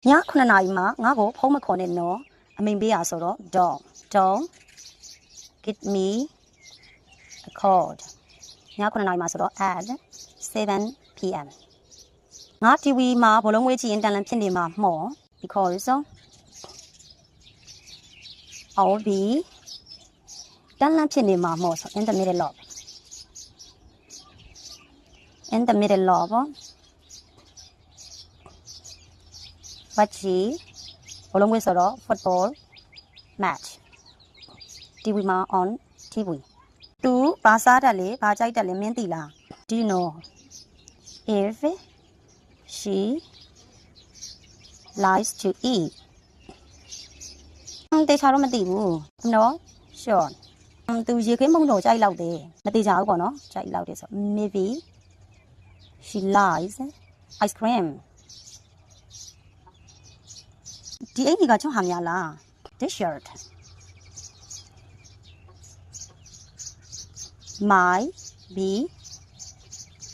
ည9 နာရီမှာငါ့ကိုဖုန်းမခေါ်နဲ့နော်အမိန်ပေးရဆိုတော့ don't give me a call ည9 နာရီမှာဆိုတော့ at 7 p.m. ငါ TV မှာဘောလုံးဝေးကြည့်ရင်တန်လန်ဖြစ်နေမှာမော် because I'll be တန်လန်ဖြစ်နေမှာမော်ဆို in the middle of watching ဘောလုံးဝေးဆိုတော့ football match TV မှာ on TV သူဘာစားတတ်လဲဘာကြိုက်တတ်လဲမင်းသိလား do you know if she likes to eat တေချာတော့မသိဘူးနော် sure သူရေခဲမုံတော့ကြိုက်လောက်တယ်မသိကြဘူးပေါ့နော်ကြိုက်လောက်တယ်ဆို maybe she likes ice cream ဒီအင်ကြီးကချောင်းဟာများလား this shirt might be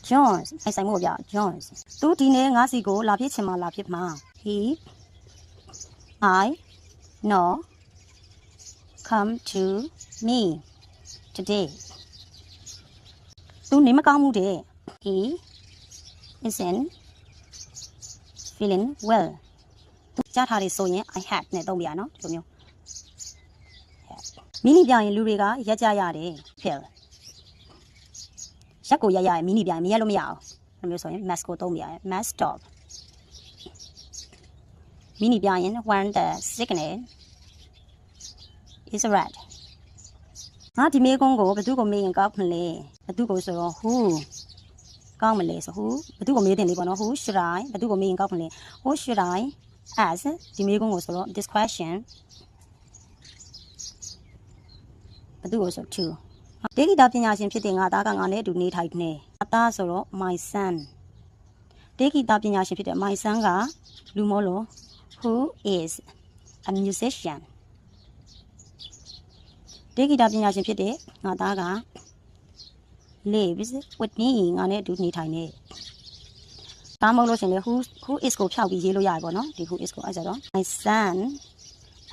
Jones အဲ့ဆိုင်မို့ဗျ Jones သူဒီနေ့ငါးစီကိုလာဖြစ်ချင်မှလာဖြစ်မှာ he I know come to me today သူနေမကောင်းမှုတဲ့ he isn't feeling well ကြားထားတယ်ဆိုရင် I had နဲ့သုံးပြရနော်ဒီလိုမျိုးမိနစ်ပြရင်လူတွေကရက်ကြရတယ် feel ရက်ကိုရက်ရရင်မိနစ်ပြရင်မရက်လို့မရအောင်ဒီလိုမျိုးဆိုရင် mask ကိုသုံးပြရတယ် mask stop မိနစ်ပြရင် when the signal is red ငါဒီမေးခွန်းကိုဘယ်သူကိုမေးရင်ကောက်မလဲဘယ်သူကိုဆိုတော့ who ကောက်မလဲဆို who ဘယ်သူကိုမေးတင်လေးပေါ့နော် who should I ဘယ်သူကိုမေးရင်ကောက်မလဲ who should I ask ဒီမေးခွန်းကိုဆိုတော့ this question ဘယ်သူကိုဆို to တေဂီတာပညာရှင်ဖြစ်တဲ့ငါသားကငါနဲ့အတူနေထိုင်နေအသားဆိုတော့ my son တေဂီတာပညာရှင်ဖြစ်တဲ့ my son ကလူမို့လို့ who is a musician တေဂီတာပညာရှင်ဖြစ်တဲ့ငါသားက lives with me ငါနဲ့အတူနေထိုင်နေဒါမှမဟုတ်လို့ရှင်လေ who is ကိုဖြောက်ပြီးရေးလို့ရတယ်ပေါ့နော်ဒီ who is ကိုအဲ့ဆိုတော့ my son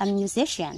a musician